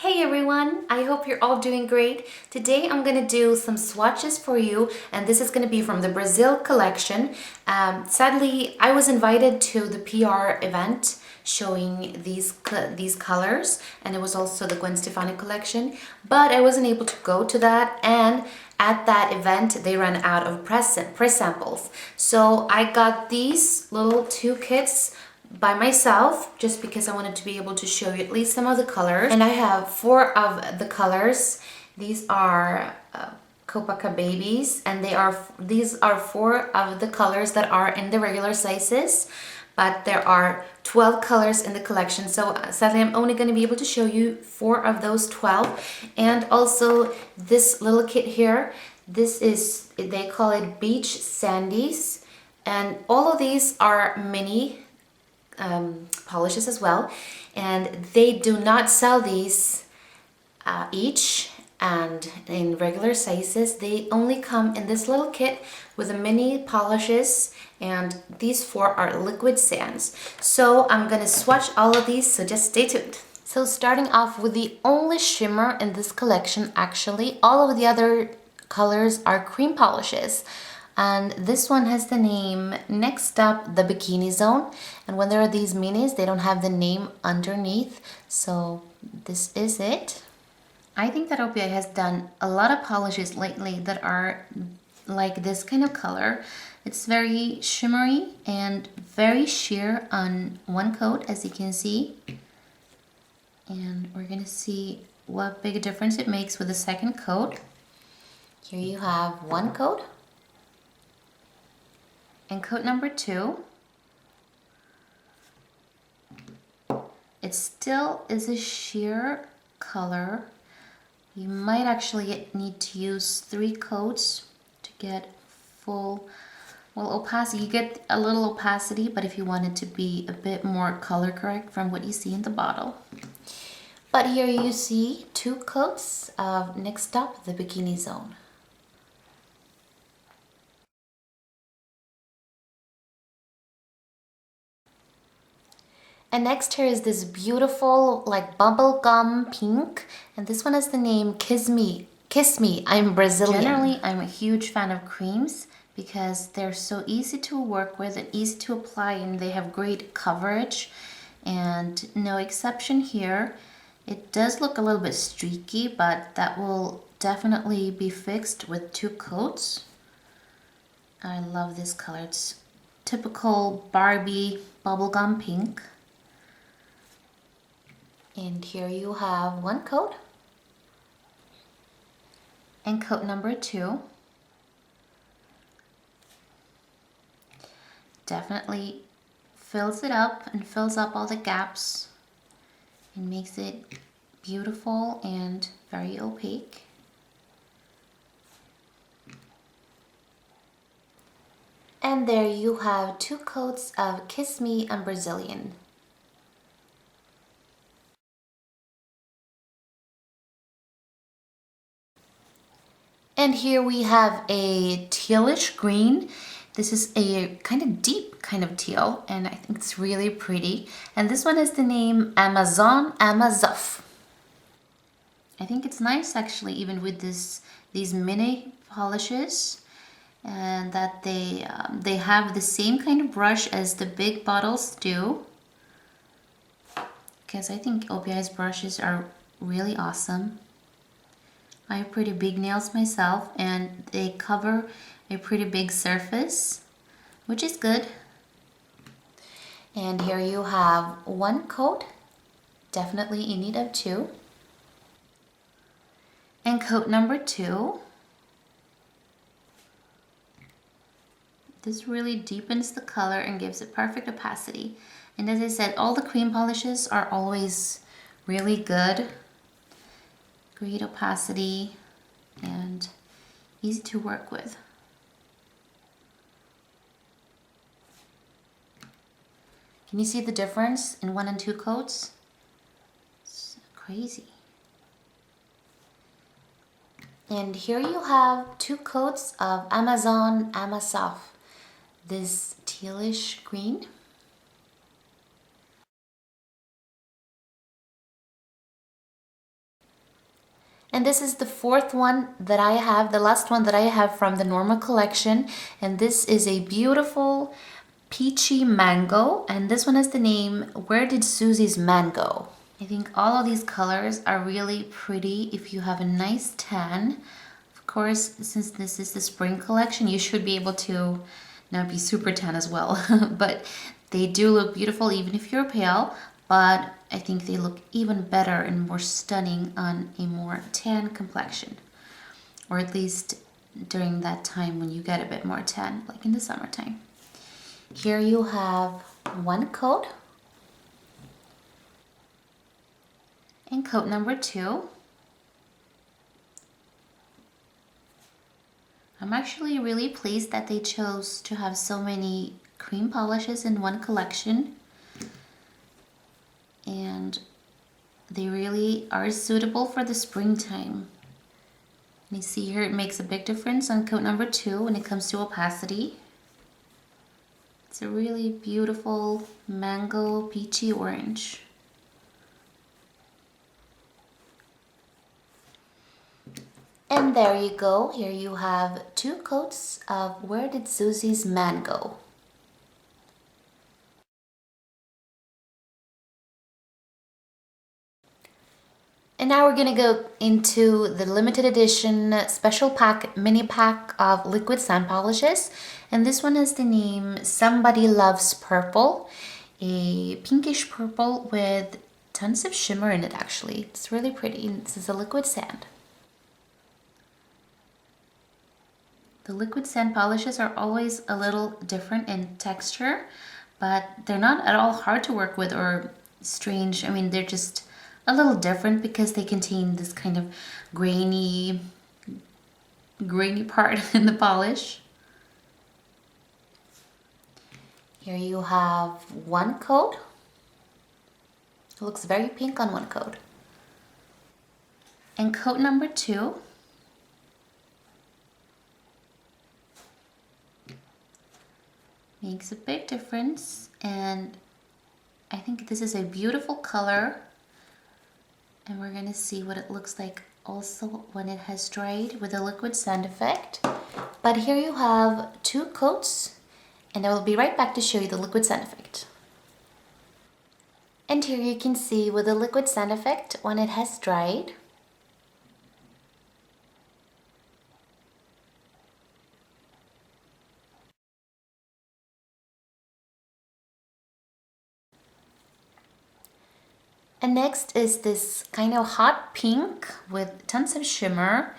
Hey everyone, I hope you're all doing great. Today I'm gonna do some swatches for you, and this is gonna be from the Brazil collection. Sadly, I was invited to the PR event showing these colors, and it was also the Gwen Stefani collection, but I wasn't able to go to that, and at that event they ran out of press samples. So I got these little two kits by myself just because I wanted to be able to show you at least some of the colors, and I have 4 of the colors. These are Copacabana babies, and these are 4 of the colors that are in the regular sizes, but there are 12 colors in the collection, so sadly I'm only going to be able to show you 4 of those 12. And also this little kit here, this is, they call it Beach Sandies, and all of these are mini polishes as well, and they do not sell these each and in regular sizes. They only come in this little kit with the mini polishes, and these 4 are liquid sands. So I'm gonna swatch all of these, so just stay tuned. So starting off with the only shimmer in this collection, actually all of the other colors are cream polishes. And this one has the name, next up, the Bikini Zone. And when there are these minis, they don't have the name underneath. So this is it. I think that OPI has done a lot of polishes lately that are like this kind of color. It's very shimmery and very sheer on one coat, as you can see. And we're gonna see what big difference it makes with the second coat. Here you have one coat. And coat number 2, it still is a sheer color. You might actually need to use 3 coats to get full, well, opacity. You get a little opacity, but if you want it to be a bit more color correct from what you see in the bottle. But here you see 2 coats of, next up, the Bikini Zone. And next here is this beautiful like bubblegum pink, and this one has the name Kiss Me, I'm Brazilian. Generally, I'm a huge fan of creams because they're so easy to work with and easy to apply, and they have great coverage, and no exception here. It does look a little bit streaky, but that will definitely be fixed with 2 coats. I love this color. It's typical Barbie bubblegum pink. And here you have 1 coat, and coat number 2. Definitely fills it up and fills up all the gaps and makes it beautiful and very opaque. And there you have 2 coats of Kiss Me, I'm Brazilian. And here we have a tealish green. This is a kind of deep kind of teal, and I think it's really pretty. And this one has the name Amazon Amazuf. I think it's nice actually, even with these mini polishes, and that they have the same kind of brush as the big bottles do. Because I think OPI's brushes are really awesome. I have pretty big nails myself, and they cover a pretty big surface, which is good. And here you have 1 coat, definitely in need of 2. And coat number 2. This really deepens the color and gives it perfect opacity. And as I said, all the cream polishes are always really good. Great opacity and easy to work with. Can you see the difference in 1 and 2 coats? It's crazy. And here you have 2 coats of Amazon Amasaf, this tealish green. And this is the fourth one that I have, the last one that I have from the normal collection. And this is a beautiful peachy mango. And this one has the name, Where Did Susie's Man Go? I think all of these colors are really pretty if you have a nice tan. Of course, since this is the spring collection, you should be able to not be super tan as well. But they do look beautiful even if you're pale. But I think they look even better and more stunning on a more tan complexion. Or at least during that time when you get a bit more tan, like in the summertime. Here you have one coat. And coat number 2. I'm actually really pleased that they chose to have so many cream polishes in one collection. And they really are suitable for the springtime. You see here it makes a big difference on coat number 2 when it comes to opacity. It's a really beautiful mango peachy orange. And there you go. Here you have 2 coats of Where Did Susie's Man Go? And now we're gonna go into the limited edition special pack, mini pack of liquid sand polishes. And this one has the name Somebody Loves Purple, a pinkish purple with tons of shimmer in it actually. It's really pretty. This is a liquid sand. The liquid sand polishes are always a little different in texture, but they're not at all hard to work with or strange. I mean, they're just a little different because they contain this kind of grainy part in the polish. Here you have one coat. It looks very pink on one coat. And coat number 2. Makes a big difference, and I think this is a beautiful color, and we're gonna see what it looks like also when it has dried with a liquid sand effect. But here you have 2 coats, and I will be right back to show you the liquid sand effect. And here you can see with the liquid sand effect when it has dried. And next is this kind of hot pink with tons of shimmer.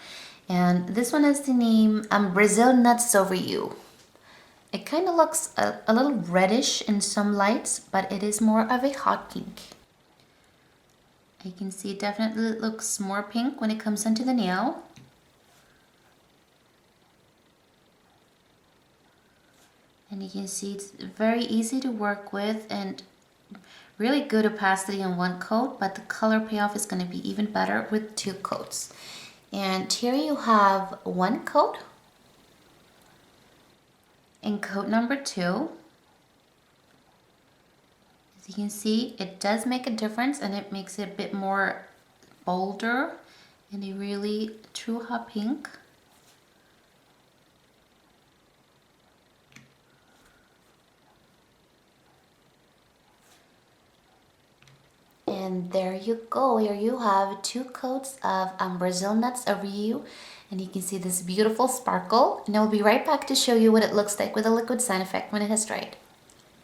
And this one has the name Brazil Nuts Over You. It kind of looks a little reddish in some lights, but it is more of a hot pink. You can see it definitely looks more pink when it comes into the nail. And you can see it's very easy to work with and really good opacity on one coat, but the color payoff is going to be even better with 2 coats. And here you have one coat. In coat number 2, as you can see, it does make a difference and it makes it a bit more bolder and a really true hot pink. And there you go. Here you have 2 coats of Brazil Nuts Over You. And you can see this beautiful sparkle. And I'll be right back to show you what it looks like with a liquid sand effect when it has dried.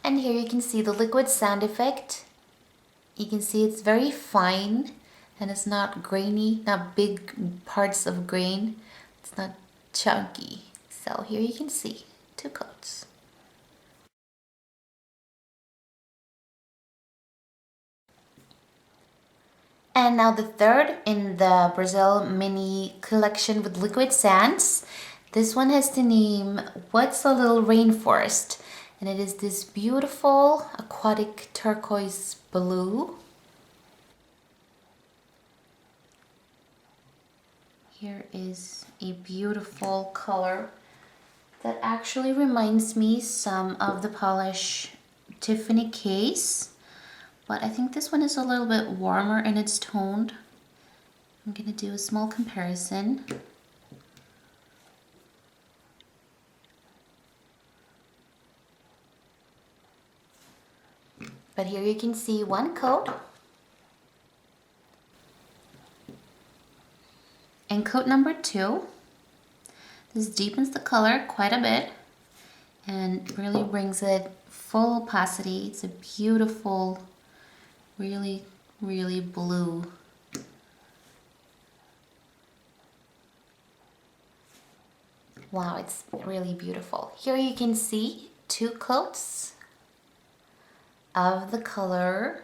And here you can see the liquid sand effect. You can see it's very fine and it's not grainy, not big parts of grain. It's not chunky. So here you can see 2 coats. And now the third in the Brazil mini collection with liquid sands. This one has the name What's a Little Rainforest? And it is this beautiful aquatic turquoise blue. Here is a beautiful color that actually reminds me some of the polish Tiffany Case. But I think this one is a little bit warmer in its tone. I'm gonna do a small comparison. But here you can see one coat. And coat number 2. This deepens the color quite a bit and really brings it full opacity. It's a beautiful, really, really blue. Wow, it's really beautiful. Here you can see 2 coats of the color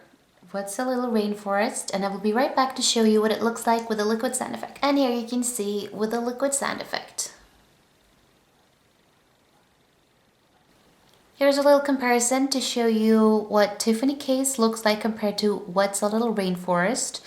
What's a Little Rainforest, and I will be right back to show you what it looks like with the liquid sand effect. And here you can see with the liquid sand effect. Here's a little comparison to show you what Tiffany case looks like compared to What's a Little Rainforest.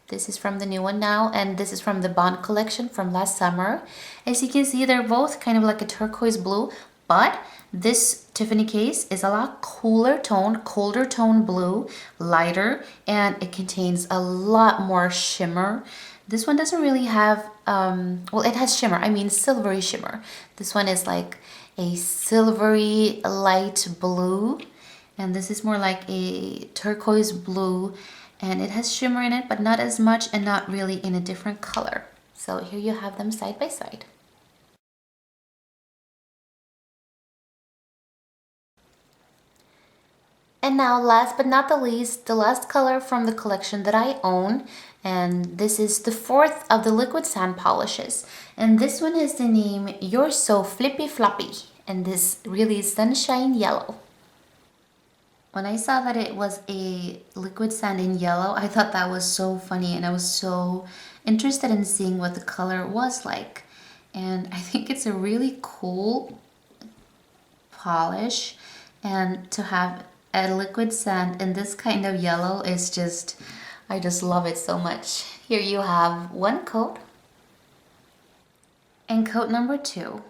This is from the new one now, and this is from the Bond collection from last summer. As you can see, they're both kind of like a turquoise blue, but this Tiffany case is a lot colder tone blue, lighter, and it contains a lot more shimmer. This one doesn't really have, well, it has shimmer, I mean silvery shimmer. This one is like a silvery light blue, and this is more like a turquoise blue, and it has shimmer in it, but not as much and not really in a different color. So here you have them side by side. And now, last but not the least, the last color from the collection that I own, and this is the 4th of the liquid sand polishes. And this one has the name You're So Flippy Floppy, and this really is sunshine yellow. When I saw that it was a liquid sand in yellow, I thought that was so funny, and I was so interested in seeing what the color was like. And I think it's a really cool polish, and to have a liquid sand in this kind of yellow is just, I just love it so much. Here you have one coat, and coat number 2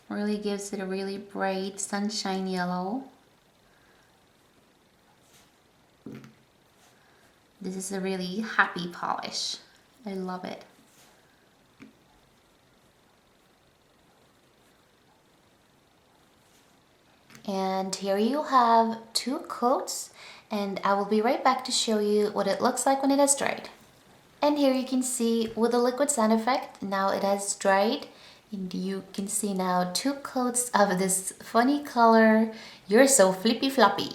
really gives it a really bright sunshine yellow. This is a really happy polish. I love it. And here you have 2 coats, and I will be right back to show you what it looks like when it has dried. And here you can see with the liquid sand effect, now it has dried, and you can see now 2 coats of this funny color, You're So Flippy Floppy.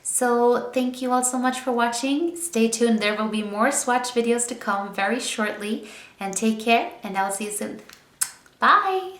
So thank you all so much for watching. Stay tuned, there will be more swatch videos to come very shortly, and take care, and I'll see you soon. Bye!